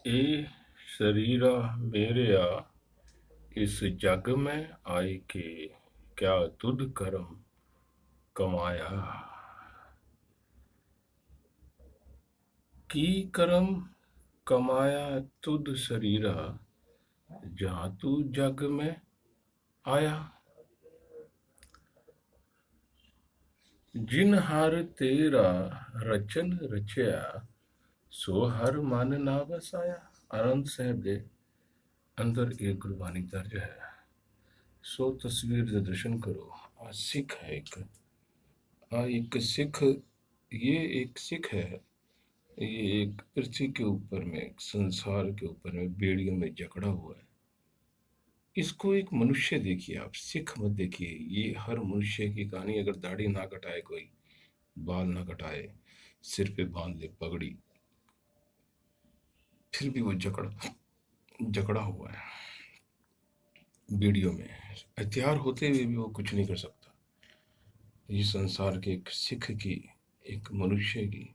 ए शरीरा मेरेया इस जग में आए के क्या तुध करम कमाया। की करम कमाया तुध शरीरा जहाँ तू जग में आया। जिन हर तेरा रचन रचया सो हर मन ना बसाया। आनंद साहब दे अंदर एक गुरबानी दर्ज है। सो तस्वीर दे दर्शन करो। आ सिख है एक सिख, ये एक सिख है। ये एक पृथ्वी के ऊपर में, एक संसार के ऊपर में बेड़ियों में जकड़ा हुआ है। इसको एक मनुष्य देखिए, आप सिख मत देखिए। ये हर मनुष्य की कहानी। अगर दाढ़ी ना कटाए, कोई बाल ना कटाए, सिर पे बांध ले पगड़ी, फिर भी वो जकड़ा हुआ है बेड़ियों में। हथियार होते हुए भी वो कुछ नहीं कर सकता। ये संसार के एक सिख की, एक मनुष्य की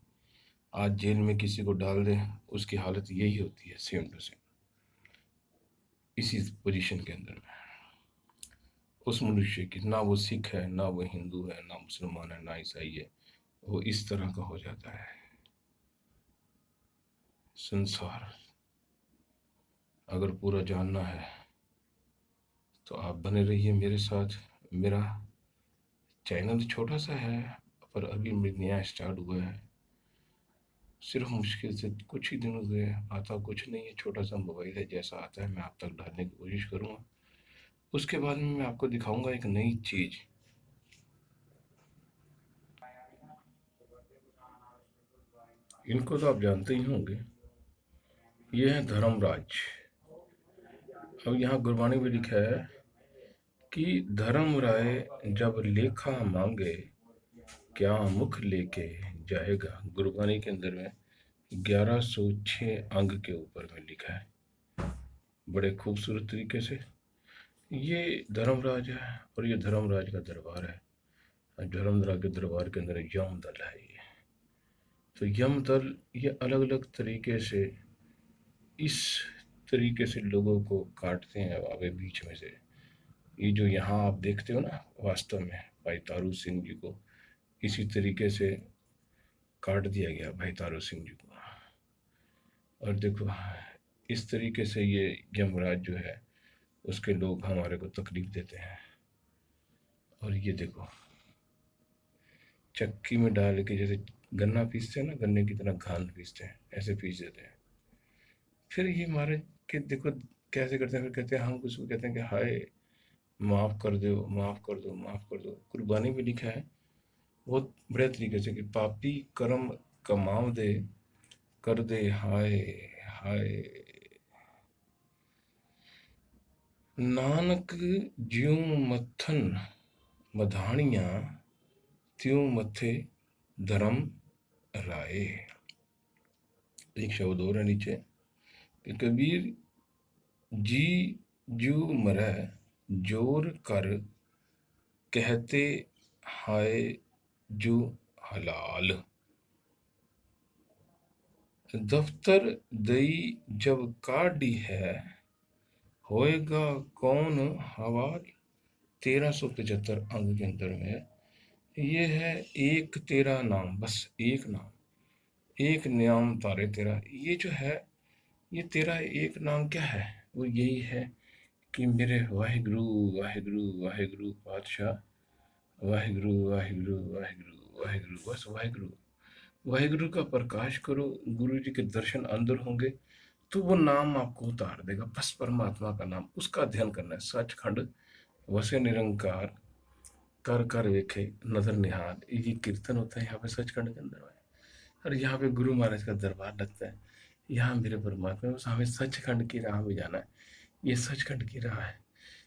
आज जेल में किसी को डाल दे, उसकी हालत यही होती है, सेम टू सेम इसी पोजीशन के अंदर में। उस मनुष्य की, ना वो सिख है, ना वो हिंदू है, ना मुसलमान है, ना ईसाई है, वो इस तरह का हो जाता है संसार। अगर पूरा जानना है तो आप बने रहिए मेरे साथ। मेरा चैनल छोटा सा है, पर अभी नया स्टार्ट हुआ है। सिर्फ मुश्किल से कुछ ही दिन हुए, आता कुछ नहीं है, छोटा सा मोबाइल है। जैसा आता है मैं आप तक डालने की कोशिश करूँगा। उसके बाद में मैं आपको दिखाऊंगा एक नई चीज़। इनको तो आप जानते ही होंगे, ये है धर्मराज। अब यहाँ गुरबानी में लिखा है कि धर्म राय जब लेखा मांगे क्या मुख लेके जाएगा। गुरबानी के अंदर में 1106 अंग के ऊपर में लिखा है, बड़े खूबसूरत तरीके से। ये धर्मराज है और ये धर्मराज का दरबार है। और धर्मराज के दरबार के अंदर यम दल है। ये तो यम दल ये अलग अलग तरीके से, इस तरीके से लोगों को काटते हैं आगे बीच में से। ये जो यहाँ आप देखते हो ना, वास्तव में भाई तारू सिंह जी को इसी तरीके से काट दिया गया, भाई तारू सिंह जी को। और देखो, इस तरीके से ये यमराज जो है, उसके लोग हमारे को तकलीफ देते हैं। और ये देखो, चक्की में डाल के जैसे गन्ना पीसते हैं ना, गन्ने की तरह घान पीसते हैं, ऐसे पीस देते हैं। फिर ये मारे के देखो कैसे करते हैं। फिर कहते हैं, हम उसको कहते हैं कि हाय माफ़ कर दो, माफ़ कर दो, माफ़ कर दो। कुर्बानी में लिखा है बहुत बड़े तरीके से कि पापी कर्म कमाव दे कर दे हाय हाय। नानक ज्यों मत्थन मधाणियाँ त्यों मथे धर्म राय। एक शब्द और है नीचे कि कबीर जी जू मरै जोर कर कहते हाय जो हलाल। दफ्तर दई जब काढ़ी है होएगा कौन हवाल। 1375 अंग के अंदर में ये है एक तेरा नाम, बस एक नाम, एक नाम तारे तेरा। ये जो है, ये तेरा एक नाम क्या है, वो यही है कि मेरे वाहिगुरु वाहिगुरु वाहिगुरु पातशाह, वाहिगुरु वाहिगुरु वाहिगुरु वाहिगुरु, बस वाहिगुरु वाहिगुरु का प्रकाश करो। गुरु जी के दर्शन अंदर होंगे तो वो नाम आपको उतार देगा। बस परमात्मा का नाम, उसका ध्यान करना है। सचखंड वसे निरंकार कर कर वेखे नजर निहाल, ये कीर्तन होता है यहाँ पे सचखंड के अंदर में। और यहाँ पे गुरु महाराज का दरबार लगता है। यहाँ मेरे परमात्मा, बस हमें सचखंड की राह में जाना है। ये सचखंड की राह है।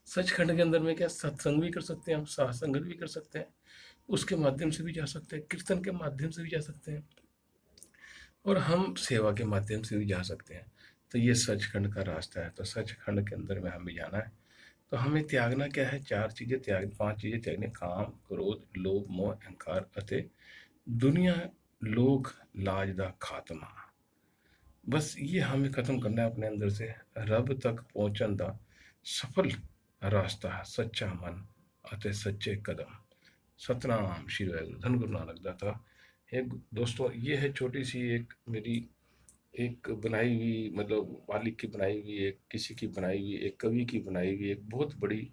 सचखंड के अंदर में क्या सत्संग भी कर सकते हैं हम, सत्संग भी कर सकते हैं, उसके माध्यम से भी जा सकते हैं, कीर्तन के माध्यम से भी जा सकते हैं, और हम सेवा के माध्यम से भी जा सकते हैं। तो ये सचखंड का रास्ता है। तो सचखंड के अंदर में हमें जाना है। तो हमें त्यागना क्या है, 4 चीज़ें त्याग, 5 चीज़ें त्यागनी। काम, क्रोध, लोभ, मोह, अहंकार अते दुनिया लोक लाज दा खात्मा। बस ये हमें ख़त्म करना है अपने अंदर से। रब तक पहुँचण दा सफल रास्ता सच्चा मन ਅਤੇ सच्चे कदम। सतनाम श्री वाहिगुरु, धन गुरु नानक दाता। एक दोस्तों, ये है छोटी सी एक मेरी एक बनाई हुई, मतलब मालिक की बनाई हुई, एक किसी की बनाई हुई, एक कवि की बनाई हुई एक बहुत बड़ी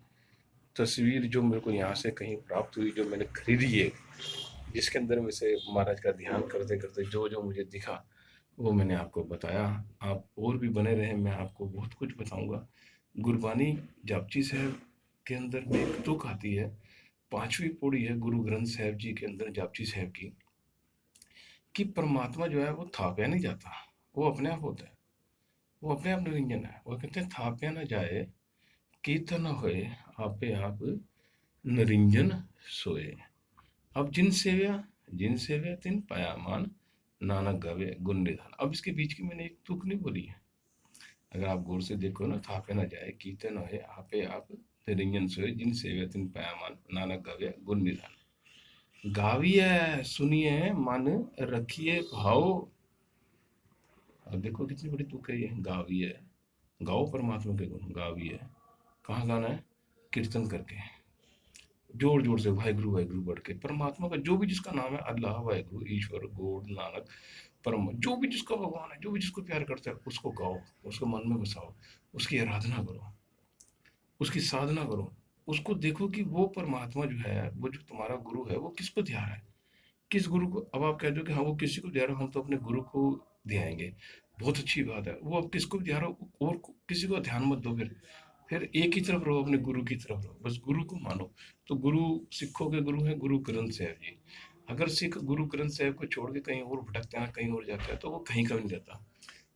तस्वीर जो मेरे को यहाँ से कहीं प्राप्त हुई, जो मैंने खरीदी है, जिसके अंदर में से महाराज का ध्यान करते करते जो जो मुझे दिखा वो मैंने आपको बताया। आप और भी बने रहें, मैं आपको बहुत कुछ बताऊंगा। गुरबानी जापजी साहब के अंदर में एक तुक आती है, 5वीं पौड़ी है गुरु ग्रंथ साहब जी के अंदर जापजी साहब की, कि परमात्मा जो है वो थापया नहीं जाता, वो अपने आप होता है, वो अपने आप निरंजन है। वो कहते हैं थापया ना जाए कीर्तन न होए, आपे आप निरंजन सोए। अब जिन सेव्या तिन पाया मान, नानक गावे गुण निधान। अब इसके बीच की मैंने एक तुक नहीं बोली है, अगर आप गौर से देखो ना, थापे ना जाए कीर्तन होए, आपे आप निरंजन सोए, जिन सेव्या तिन पाया मान, नानक गावे गुण निधान। गाविए सुनिए मन, रखिए भाव। अब देखो कितनी बड़ी तुक है ये, गाविए, गाओ परमात्मा के गुण, गाविए। कहाँ गाना है? कीर्तन करके, जोर जोर से वाहिगुरु वाहिगुरु बढ़ के, परमात्मा का जो भी जिसका नाम है, अल्लाह, वाहिगुरु, ईश्वर, गॉड, नानक, परम, जो भी जिसका भगवान है, जो भी जिसको प्यार करता है, उसको गाओ, उसको मन में बसाओ, उसकी आराधना करो, उसकी साधना करो। उसको देखो कि वो परमात्मा जो है, वो जो तुम्हारा गुरु है, वो किसको ध्यान है, किस गुरु को। अब आप कह दो कि हाँ वो किसी को ध्यान, हम तो अपने गुरु को ध्याएंगे, बहुत अच्छी बात है। वो अब किसको भी ध्यान रहो, और किसी को ध्यान मत दो। फिर एक ही तरफ रहो, अपने गुरु की तरफ रहो, बस गुरु को मानो। तो गुरु, सिखों के गुरु हैं गुरु ग्रंथ साहब जी। अगर सिख गुरु ग्रंथ साहब को छोड़ के कहीं और भटकता है, कहीं और जाता है, तो वो कहीं का भी नहीं जाता,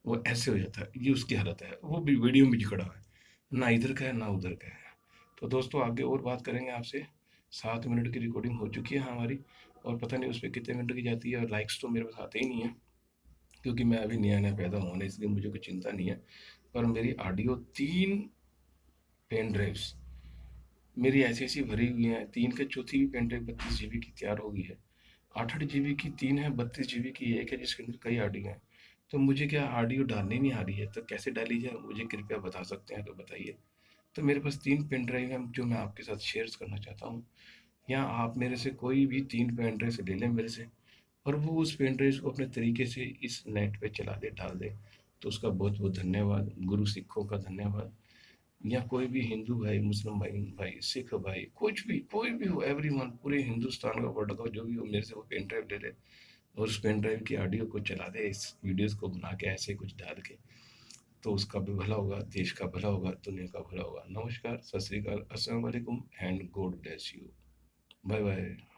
वो ऐसे हो जाता है। ये उसकी हालत है, वो भी वीडियो में खड़ा है, ना इधर का है ना उधर का है। तो दोस्तों आगे और बात करेंगे आपसे। 7 मिनट की रिकॉर्डिंग हो चुकी है हमारी, और पता नहीं उस पर कितने मिनट की जाती है, और लाइक्स तो मेरे पास आते ही नहीं है, क्योंकि मैं अभी नया नया पैदा हुआ ना, इसलिए मुझे कोई चिंता नहीं है। पर मेरी ऑडियो 3 पेन ड्राइव्स मेरी ऐसी ऐसी भरी हुई हैं, तीन के चौथी भी पेन ड्राइव 32 GB की तैयार हो गई है। 8 8 GB की तीन है, 32 GB की एक है, जिसके अंदर कई ऑडियो हैं। तो मुझे क्या ऑडियो डालनी नहीं आ रही है, तो कैसे डाली जाए, मुझे कृपया बता सकते हैं तो बताइए। तो मेरे पास 3 पेन ड्राइव हैं जो मैं आपके साथ शेयर करना चाहता हूँ, या आप मेरे से कोई भी 3 पेन ड्राइव से ले लें मेरे से, और वो उस पेन ड्राइव को अपने तरीके से इस नेट पे चला दे, डाल दे। तो उसका बहुत बहुत धन्यवाद, गुरु सिखों का धन्यवाद। या कोई भी हिंदू भाई, मुस्लिम भाई, सिख भाई, कुछ भी, कोई भी हो, एवरीवन, पूरे हिंदुस्तान का वर्ल्ड का जो भी हो, मेरे से वो पेन ड्राइव ले ले, और उस पेन ड्राइव की ऑडियो को चला दे, इस वीडियोस को बना के ऐसे कुछ डाल के। तो उसका भी भला होगा, देश का भला होगा, दुनिया का भला होगा। नमस्कार, सत श्री अकाल, अस्सलाम वालेकुम, and God bless you. Bye bye.